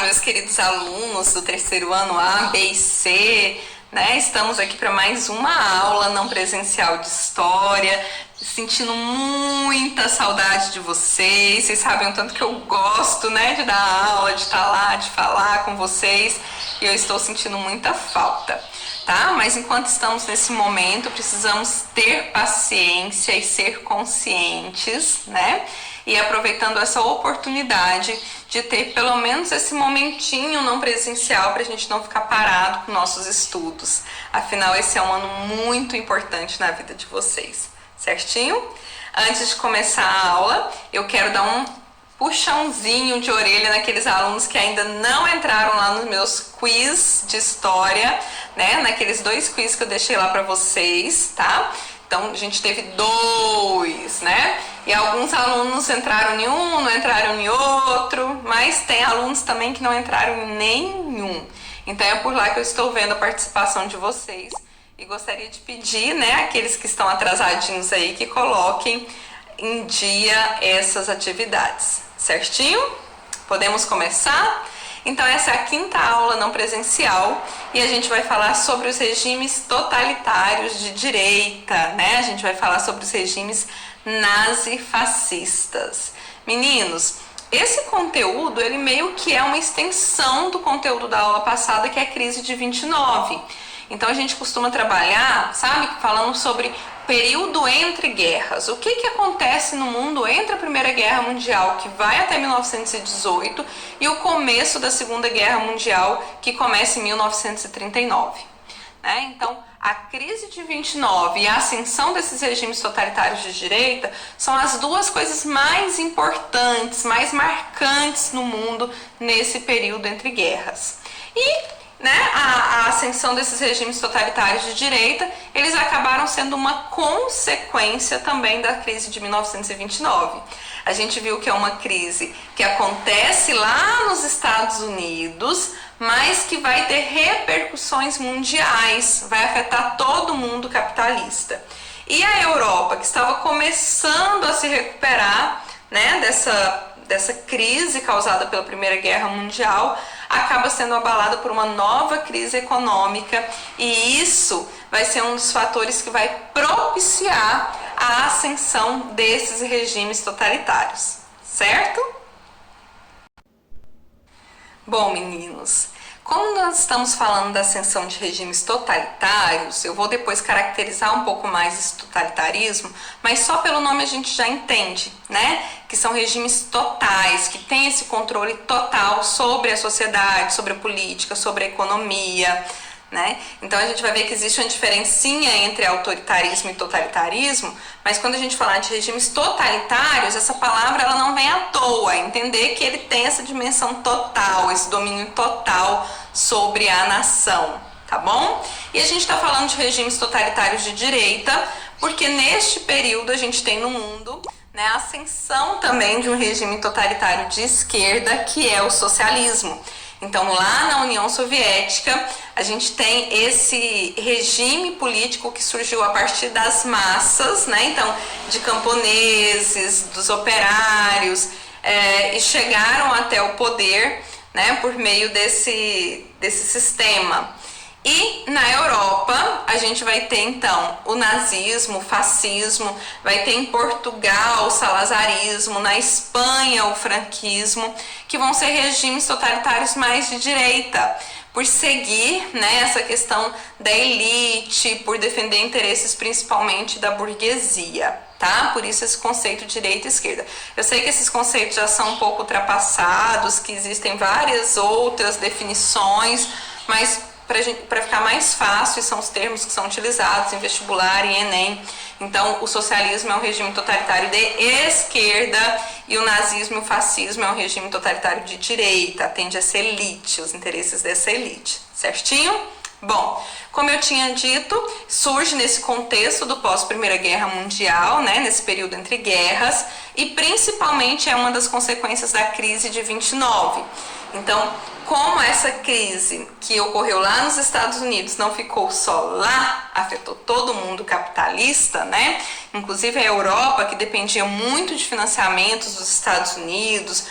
meus queridos alunos do terceiro ano A, B e C, né? Estamos aqui para mais uma aula não presencial de História, sentindo muita saudade de vocês. Vocês sabem o tanto que eu gosto, né, de dar aula, de estar lá, de falar com vocês, e eu estou sentindo muita falta, tá? Mas enquanto estamos nesse momento, precisamos ter paciência e ser conscientes, né? E aproveitando essa oportunidade de ter pelo menos esse momentinho não presencial para a gente não ficar parado com nossos estudos. Afinal, esse é um ano muito importante na vida de vocês, certinho? Antes de começar a aula, eu quero dar um puxãozinho de orelha naqueles alunos que ainda não entraram lá nos meus quiz de história, né? Naqueles 2 quiz que eu deixei lá para vocês, tá? Então, a gente teve 2, né? E alguns alunos entraram em um, não entraram em outro, mas tem alunos também que não entraram em nenhum. Então, é por lá que eu estou vendo a participação de vocês. E gostaria de pedir, né, aqueles que estão atrasadinhos aí, que coloquem em dia essas atividades, certinho? Podemos começar? Então, essa é a 5ª aula não presencial e a gente vai falar sobre os regimes totalitários de direita, né? A gente vai falar sobre os regimes nazifascistas. Meninos, esse conteúdo, ele meio que é uma extensão do conteúdo da aula passada, que é a crise de 29. Então, a gente costuma trabalhar, sabe, falando sobre período entre guerras. O que acontece no mundo entre a Primeira Guerra Mundial, que vai até 1918, e o começo da Segunda Guerra Mundial, que começa em 1939. Né? Então, a crise de 29 e a ascensão desses regimes totalitários de direita são as 2 coisas mais importantes, mais marcantes no mundo nesse período entre guerras. E né, a ascensão desses regimes totalitários de direita, eles acabaram sendo uma consequência também da crise de 1929. A gente viu que é uma crise que acontece lá nos Estados Unidos, mas que vai ter repercussões mundiais, vai afetar todo mundo capitalista. E a Europa, que estava começando a se recuperar, né, dessa crise causada pela Primeira Guerra Mundial, acaba sendo abalada por uma nova crise econômica, e isso vai ser um dos fatores que vai propiciar a ascensão desses regimes totalitários, certo? Bom, meninos, como nós estamos falando da ascensão de regimes totalitários, eu vou depois caracterizar um pouco mais esse totalitarismo, mas só pelo nome a gente já entende, né? Que são regimes totais, que têm esse controle total sobre a sociedade, sobre a política, sobre a economia, né? Então a gente vai ver que existe uma diferencinha entre autoritarismo e totalitarismo, mas quando a gente falar de regimes totalitários, essa palavra ela não vem à toa, entender que ele tem essa dimensão total, esse domínio total sobre a nação, tá bom? E a gente está falando de regimes totalitários de direita, porque neste período a gente tem no mundo, né, a ascensão também de um regime totalitário de esquerda, que é o socialismo. Então, lá na União Soviética, a gente tem esse regime político que surgiu a partir das massas, né? Então, de camponeses, dos operários, e chegaram até o poder, né, por meio desse sistema. E na Europa, a gente vai ter então o nazismo, o fascismo, vai ter em Portugal o salazarismo, na Espanha o franquismo, que vão ser regimes totalitários mais de direita, por seguir, né, essa questão da elite, por defender interesses principalmente da burguesia, tá? Por isso esse conceito de direita e esquerda. Eu sei que esses conceitos já são um pouco ultrapassados, que existem várias outras definições, mas para ficar mais fácil, são os termos que são utilizados em vestibular e Enem. Então, o socialismo é um regime totalitário de esquerda e o nazismo e o fascismo é um regime totalitário de direita, atende a essa elite, os interesses dessa elite, certinho? Bom, como eu tinha dito, surge nesse contexto do pós-Primeira Guerra Mundial, né, nesse período entre guerras, e principalmente é uma das consequências da crise de 29. Então, como essa crise que ocorreu lá nos Estados Unidos não ficou só lá, afetou todo mundo capitalista, né? Inclusive a Europa, que dependia muito de financiamentos dos Estados Unidos,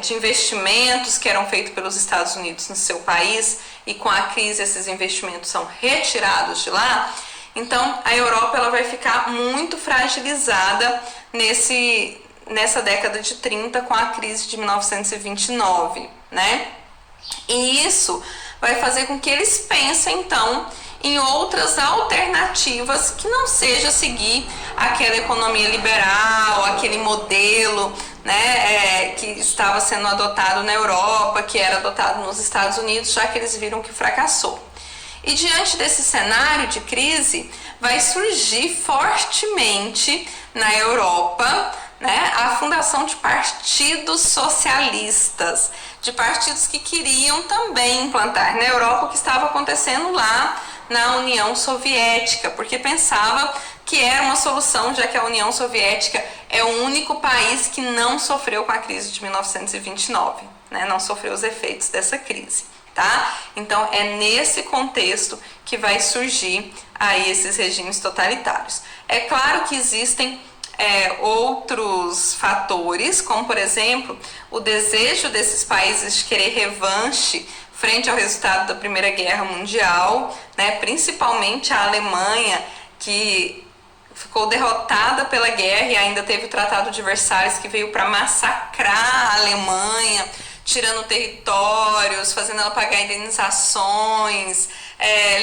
de investimentos que eram feitos pelos Estados Unidos no seu país, e com a crise esses investimentos são retirados de lá. Então a Europa ela vai ficar muito fragilizada nessa década de 30 com a crise de 1929, né? E isso vai fazer com que eles pensem então em outras alternativas que não seja seguir aquela economia liberal, aquele modelo, né, que estava sendo adotado na Europa, que era adotado nos Estados Unidos, já que eles viram que fracassou. E diante desse cenário de crise, vai surgir fortemente na Europa, né, a fundação de partidos socialistas, de partidos que queriam também implantar na Europa o que estava acontecendo lá na União Soviética, porque pensava que era uma solução, já que a União Soviética é o único país que não sofreu com a crise de 1929, né? Não sofreu os efeitos dessa crise, tá? Então é nesse contexto que vai surgir aí esses regimes totalitários. É claro que existem outros fatores, como por exemplo o desejo desses países de querer revanche frente ao resultado da Primeira Guerra Mundial, né? Principalmente a Alemanha, que ficou derrotada pela guerra e ainda teve o Tratado de Versalhes, que veio para massacrar a Alemanha, tirando territórios, fazendo ela pagar indenizações,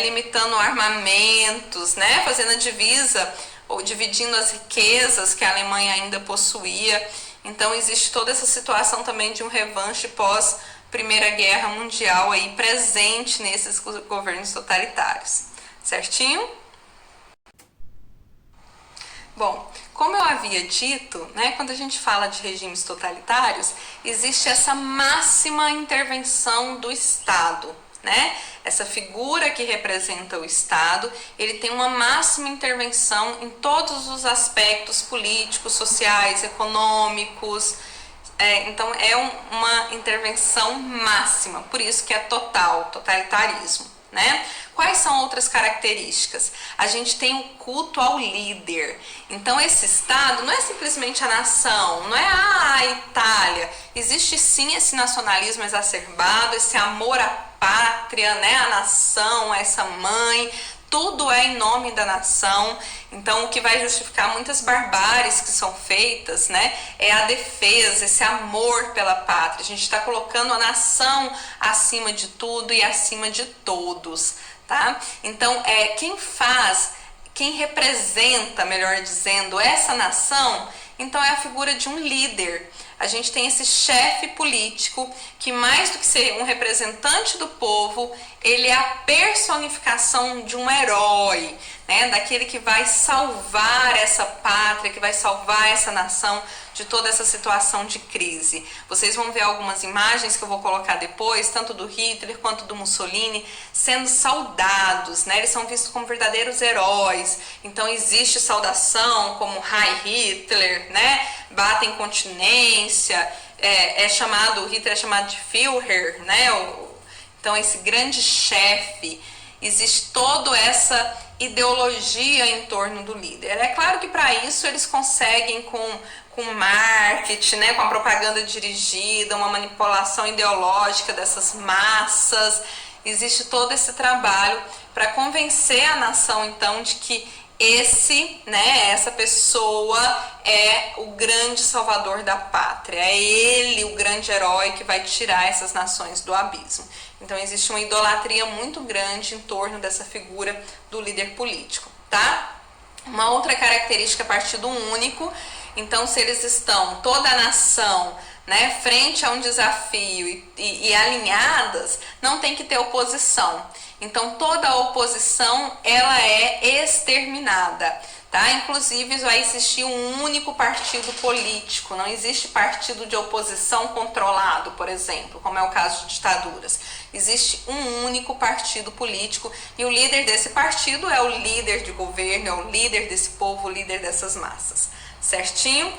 limitando armamentos, né? Fazendo a divisa ou dividindo as riquezas que a Alemanha ainda possuía. Então existe toda essa situação também de um revanche pós Primeira Guerra Mundial aí presente nesses governos totalitários, certinho? Bom, como eu havia dito, né, quando a gente fala de regimes totalitários, existe essa máxima intervenção do Estado, né? Essa figura que representa o Estado, ele tem uma máxima intervenção em todos os aspectos políticos, sociais, econômicos. Então é uma intervenção máxima, por isso que é totalitarismo, né? Quais são outras características? A gente tem o culto ao líder. Então esse Estado não é simplesmente a nação, não é a Itália. Existe sim esse nacionalismo exacerbado, esse amor à pátria, né? A nação, essa mãe. Tudo é em nome da nação. Então o que vai justificar muitas barbáries que são feitas, né, é a defesa, esse amor pela pátria. A gente está colocando a nação acima de tudo e acima de todos, tá? Então quem representa, melhor dizendo, essa nação, então é a figura de um líder. A gente tem esse chefe político que, mais do que ser um representante do povo, ele é a personificação de um herói, né? Daquele que vai salvar essa pátria, que vai salvar essa nação de toda essa situação de crise. Vocês vão ver algumas imagens que eu vou colocar depois, tanto do Hitler quanto do Mussolini, sendo saudados, né? Eles são vistos como verdadeiros heróis. Então existe saudação como Heil Hitler, né? Batem continência, o Hitler é chamado de Führer, né? Então esse grande chefe, existe toda essa ideologia em torno do líder. É claro que para isso eles conseguem com marketing, né, com a propaganda dirigida, uma manipulação ideológica dessas massas. Existe todo esse trabalho para convencer a nação então de que essa pessoa é o grande salvador da pátria, é ele o grande herói que vai tirar essas nações do abismo. Então existe uma idolatria muito grande em torno dessa figura do líder político, tá? Uma outra característica, partido único. Então se eles estão, toda a nação, né, frente a um desafio e alinhadas, não tem que ter oposição. Então toda a oposição ela é exterminada, tá? Inclusive vai existir um único partido político, não existe partido de oposição controlado, por exemplo, como é o caso de ditaduras. Existe um único partido político e o líder desse partido é o líder de governo, é o líder desse povo, o líder dessas massas, certinho?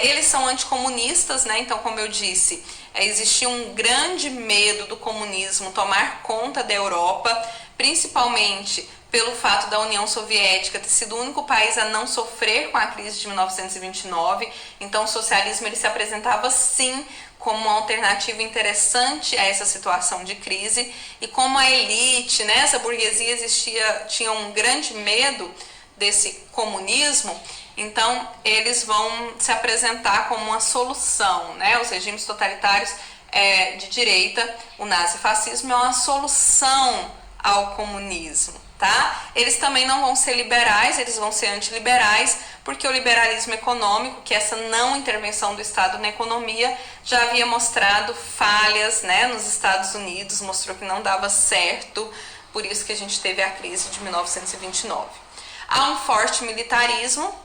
Eles são anticomunistas, né? Então, como eu disse, existia um grande medo do comunismo tomar conta da Europa, principalmente pelo fato da União Soviética ter sido o único país a não sofrer com a crise de 1929. Então o socialismo ele se apresentava sim como uma alternativa interessante a essa situação de crise, e como a elite, né, essa burguesia tinha um grande medo desse comunismo, então eles vão se apresentar como uma solução, né? Os regimes totalitários de direita, o nazifascismo é uma solução ao comunismo, tá? Eles também não vão ser liberais, eles vão ser antiliberais, porque o liberalismo econômico, que é essa não intervenção do Estado na economia, já havia mostrado falhas, né, nos Estados Unidos, mostrou que não dava certo, por isso que a gente teve a crise de 1929. Há um forte militarismo.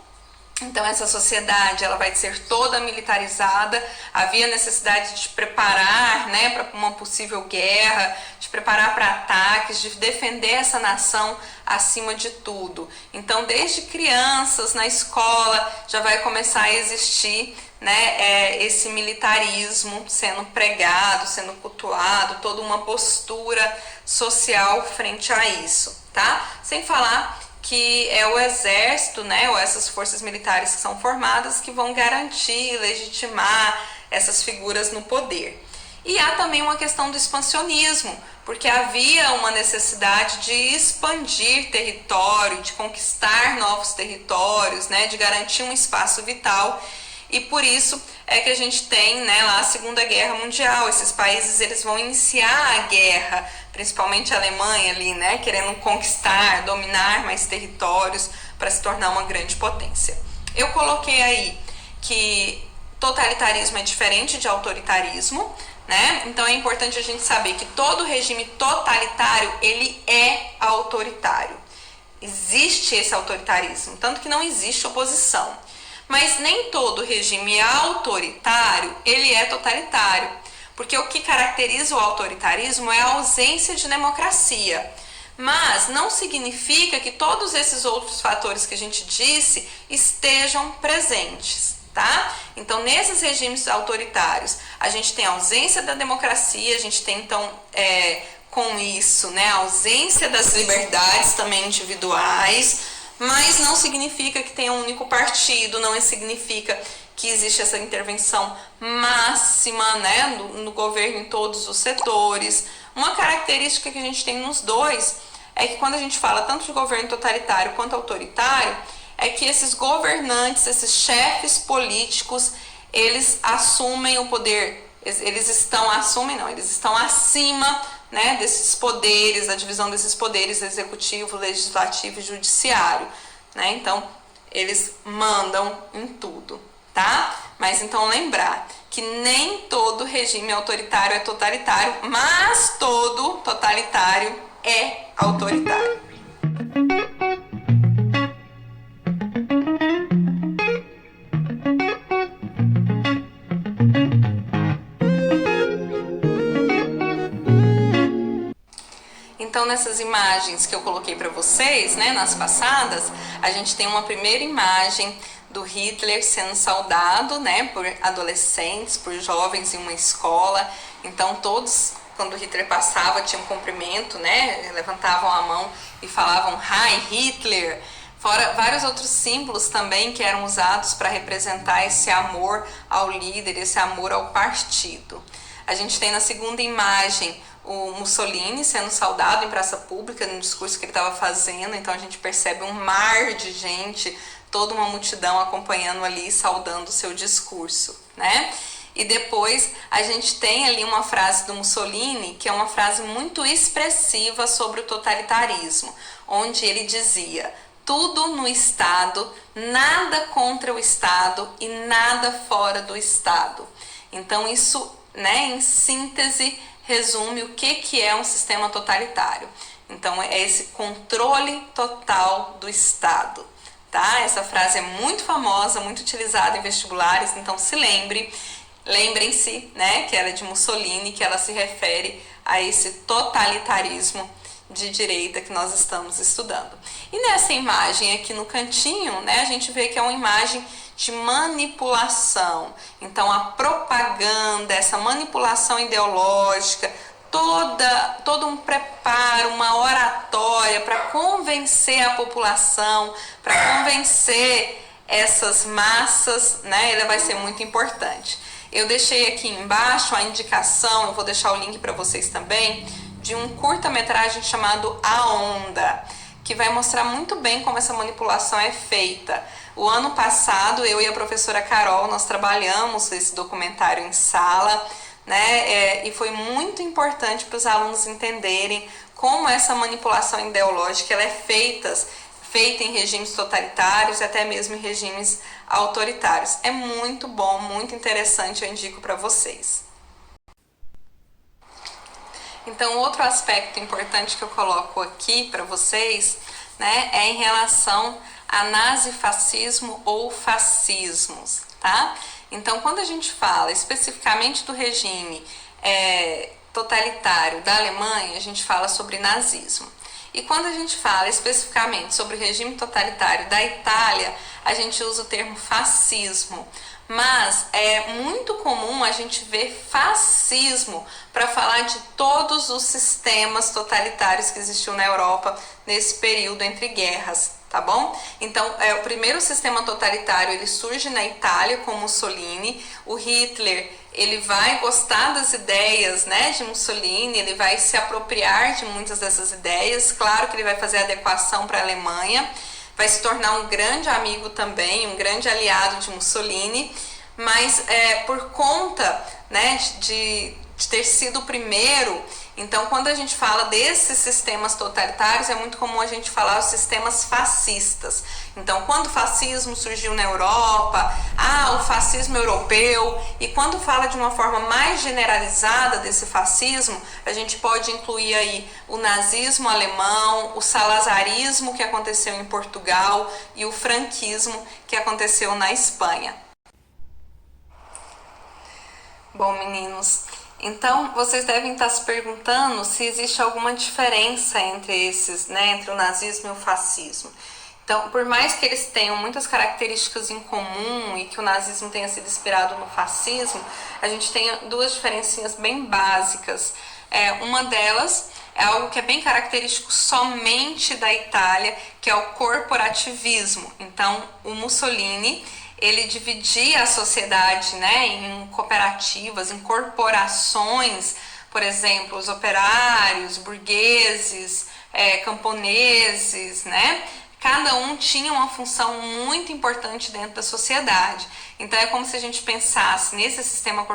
Então essa sociedade ela vai ser toda militarizada, havia necessidade de preparar, né, para uma possível guerra, de preparar para ataques, de defender essa nação acima de tudo. Então desde crianças na escola já vai começar a existir, né, esse militarismo sendo pregado, sendo cultuado, toda uma postura social frente a isso, tá? Sem falar que é o exército, né, ou essas forças militares que são formadas que vão garantir, legitimar essas figuras no poder. E há também uma questão do expansionismo, porque havia uma necessidade de expandir território, de conquistar novos territórios, né, de garantir um espaço vital, e por isso é que a gente tem, né, lá a Segunda Guerra Mundial. Esses países eles vão iniciar a guerra, principalmente a Alemanha ali, né, querendo conquistar, dominar mais territórios para se tornar uma grande potência. Eu coloquei aí que totalitarismo é diferente de autoritarismo, né? Então é importante a gente saber que todo regime totalitário ele é autoritário. Existe esse autoritarismo, tanto que não existe oposição. Mas nem todo regime autoritário ele é totalitário. Porque o que caracteriza o autoritarismo é a ausência de democracia. Mas não significa que todos esses outros fatores que a gente disse estejam presentes, tá? Então, nesses regimes autoritários, a gente tem a ausência da democracia, a gente tem, então, com isso, né, a ausência das liberdades também individuais, mas não significa que tenha um único partido, não significa que existe essa intervenção máxima, né, no governo em todos os setores. Uma característica que a gente tem nos dois é que quando a gente fala tanto de governo totalitário quanto autoritário, é que esses governantes, esses chefes políticos, eles assumem o poder, eles estão acima, né, desses poderes, a divisão desses poderes, executivo, legislativo e judiciário, né? Então, eles mandam em tudo, tá? Mas então lembrar que nem todo regime autoritário é totalitário, mas todo totalitário é autoritário. Então, nessas imagens que eu coloquei para vocês, né, nas passadas, a gente tem uma primeira imagem do Hitler sendo saudado, né, por adolescentes, por jovens em uma escola. Então, todos, quando Hitler passava, tinham um cumprimento, né, levantavam a mão e falavam Heil Hitler. Fora vários outros símbolos também que eram usados para representar esse amor ao líder, esse amor ao partido. A gente tem na segunda imagem o Mussolini sendo saudado em praça pública no discurso que ele estava fazendo. Então a gente percebe um mar de gente, toda uma multidão acompanhando ali, saudando o seu discurso, né? E depois a gente tem ali uma frase do Mussolini, que é uma frase muito expressiva sobre o totalitarismo, onde ele dizia: tudo no Estado, nada contra o Estado e nada fora do Estado. Então isso, né, em síntese, resume o que é um sistema totalitário. Então é esse controle total do Estado, tá? Essa frase é muito famosa, muito utilizada em vestibulares, então lembrem-se, né, que ela é de Mussolini, que ela se refere a esse totalitarismo de direita que nós estamos estudando. E nessa imagem aqui no cantinho, né, a gente vê que é uma imagem de manipulação. Então a propaganda, essa manipulação ideológica, todo um preparo, uma oratória para convencer a população, para convencer essas massas, né, ela vai ser muito importante. Eu deixei aqui embaixo a indicação, eu vou deixar o link para vocês também, de um curta-metragem chamado A Onda, que vai mostrar muito bem como essa manipulação é feita. O ano passado, eu e a professora Carol, nós trabalhamos esse documentário em sala, né? E foi muito importante para os alunos entenderem como essa manipulação ideológica ela é feita em regimes totalitários e até mesmo em regimes autoritários. É muito bom, muito interessante, eu indico para vocês. Então, outro aspecto importante que eu coloco aqui para vocês, né, é em relação a nazifascismo ou fascismos, tá? Então, quando a gente fala especificamente do regime totalitário da Alemanha, a gente fala sobre nazismo. E quando a gente fala especificamente sobre o regime totalitário da Itália, a gente usa o termo fascismo. Mas é muito comum a gente ver fascismo para falar de todos os sistemas totalitários que existiu na Europa nesse período entre guerras, tá bom? Então, o primeiro sistema totalitário ele surge na Itália com Mussolini. O Hitler ele vai gostar das ideias, né, de Mussolini, ele vai se apropriar de muitas dessas ideias. Claro que ele vai fazer adequação para a Alemanha, vai se tornar um grande amigo também, um grande aliado de Mussolini, mas por conta, né, de ter sido o primeiro, então quando a gente fala desses sistemas totalitários, é muito comum a gente falar os sistemas fascistas. Então, quando o fascismo surgiu na Europa, o fascismo europeu, e quando fala de uma forma mais generalizada desse fascismo, a gente pode incluir aí o nazismo alemão, o salazarismo que aconteceu em Portugal e o franquismo que aconteceu na Espanha. Bom, meninos, então vocês devem estar se perguntando se existe alguma diferença entre esses, né, entre o nazismo e o fascismo. Então, por mais que eles tenham muitas características em comum e que o nazismo tenha sido inspirado no fascismo, a gente tem duas diferencinhas bem básicas. Uma delas é algo que é bem característico somente da Itália, que é o corporativismo. Então, o Mussolini ele dividia a sociedade, né, em cooperativas, em corporações, por exemplo, os operários, burgueses, camponeses, né? Cada um tinha uma função muito importante dentro da sociedade. Então é como se a gente pensasse nesse sistema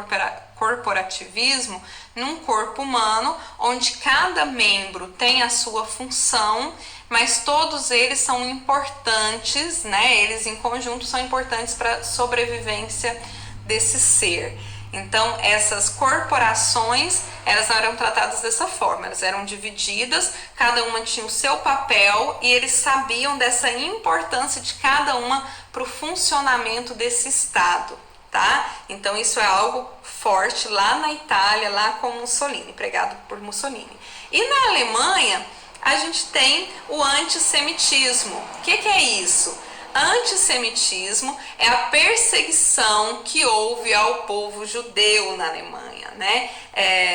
corporativismo num corpo humano onde cada membro tem a sua função, mas todos eles são importantes, né? Eles em conjunto são importantes para a sobrevivência desse ser. Então, essas corporações, elas eram tratadas dessa forma, elas eram divididas, cada uma tinha o seu papel e eles sabiam dessa importância de cada uma para o funcionamento desse Estado, tá? Então, isso é algo forte lá na Itália, lá com Mussolini, pregado por Mussolini. E na Alemanha, a gente tem o antissemitismo. O que é isso? Antissemitismo é a perseguição que houve ao povo judeu na Alemanha, né?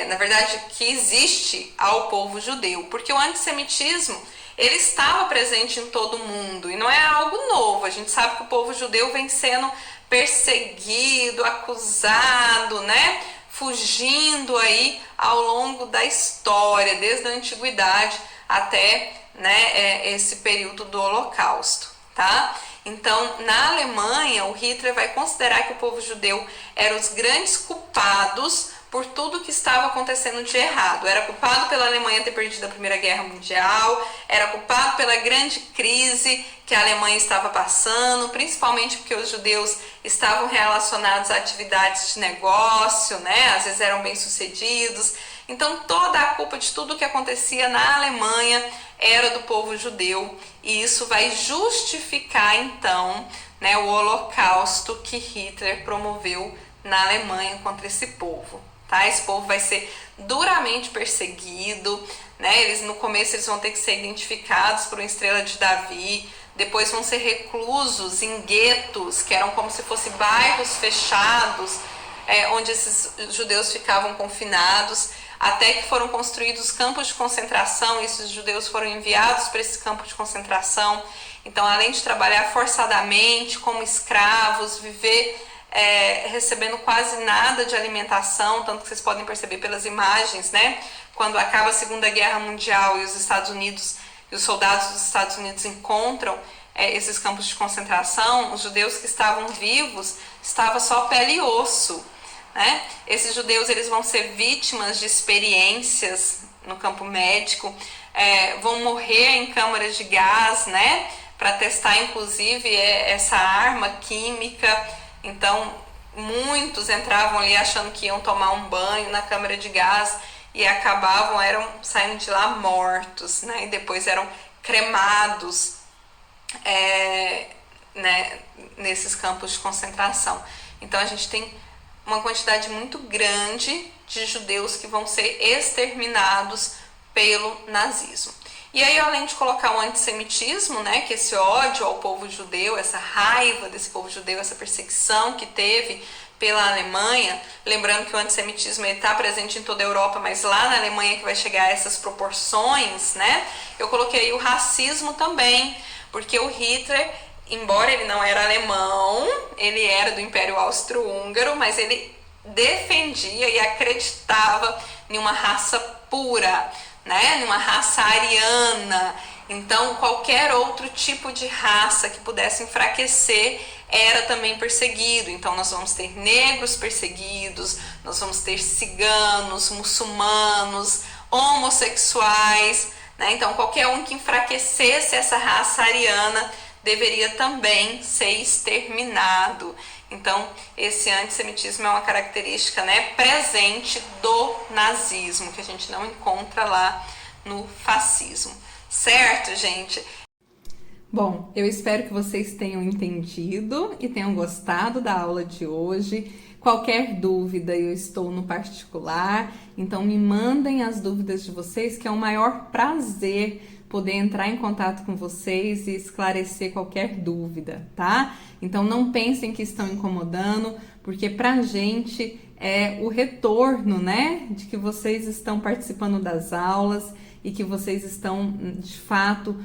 Na verdade, que existe ao povo judeu, porque o antissemitismo ele estava presente em todo o mundo e não é algo novo. A gente sabe que o povo judeu vem sendo perseguido, acusado, né? Fugindo aí ao longo da história, desde a antiguidade até, né, esse período do Holocausto, tá? Então, na Alemanha, o Hitler vai considerar que o povo judeu era os grandes culpados por tudo que estava acontecendo de errado. Era culpado pela Alemanha ter perdido a Primeira Guerra Mundial, era culpado pela grande crise que a Alemanha estava passando, principalmente porque os judeus estavam relacionados a atividades de negócio, né? Às vezes eram bem-sucedidos. Então, toda a culpa de tudo que acontecia na Alemanha era do povo judeu, e isso vai justificar, então, né, o holocausto que Hitler promoveu na Alemanha contra esse povo. Tá? Esse povo vai ser duramente perseguido, né? No começo eles vão ter que ser identificados por uma estrela de Davi, depois vão ser reclusos em guetos, que eram como se fossem bairros fechados, onde esses judeus ficavam confinados, até que foram construídos campos de concentração, e esses judeus foram enviados para esse campo de concentração. Então, além de trabalhar forçadamente como escravos, viver recebendo quase nada de alimentação, tanto que vocês podem perceber pelas imagens, né? Quando acaba a Segunda Guerra Mundial e os Estados Unidos e os soldados dos Estados Unidos encontram esses campos de concentração, os judeus que estavam vivos estavam só pele e osso, né? Esses judeus eles vão ser vítimas de experiências no campo médico, vão morrer em câmaras de gás, né? Para testar inclusive essa arma química. Então muitos entravam ali achando que iam tomar um banho na câmara de gás e acabavam saindo de lá mortos, né? E depois eram cremados né, nesses campos de concentração. Então a gente tem uma quantidade muito grande de judeus que vão ser exterminados pelo nazismo. E aí, além de colocar o antissemitismo, né, que esse ódio ao povo judeu, essa raiva desse povo judeu, essa perseguição que teve pela Alemanha, lembrando que o antissemitismo está presente em toda a Europa, mas lá na Alemanha que vai chegar a essas proporções, né, eu coloquei o racismo também, porque o Hitler, embora ele não era alemão, ele era do Império Austro-Húngaro, mas ele defendia e acreditava em uma raça pura, né? Numa raça ariana. Então, qualquer outro tipo de raça que pudesse enfraquecer era também perseguido. Então, nós vamos ter negros perseguidos, nós vamos ter ciganos, muçulmanos, homossexuais, né? Então, qualquer um que enfraquecesse essa raça ariana deveria também ser exterminado. Então, esse antissemitismo é uma característica, né, presente do nazismo, que a gente não encontra lá no fascismo. Certo, gente? Bom, eu espero que vocês tenham entendido e tenham gostado da aula de hoje. Qualquer dúvida, eu estou no particular, então me mandem as dúvidas de vocês, que é o maior prazer poder entrar em contato com vocês e esclarecer qualquer dúvida, tá? Então não pensem que estão incomodando, porque pra gente é o retorno, né, de que vocês estão participando das aulas e que vocês estão, de fato,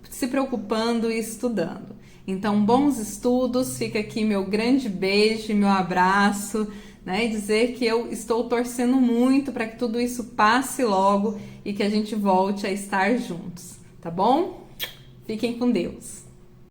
se preocupando e estudando. Então, bons estudos, fica aqui meu grande beijo, meu abraço, né? E dizer que eu estou torcendo muito para que tudo isso passe logo e que a gente volte a estar juntos, tá bom? Fiquem com Deus.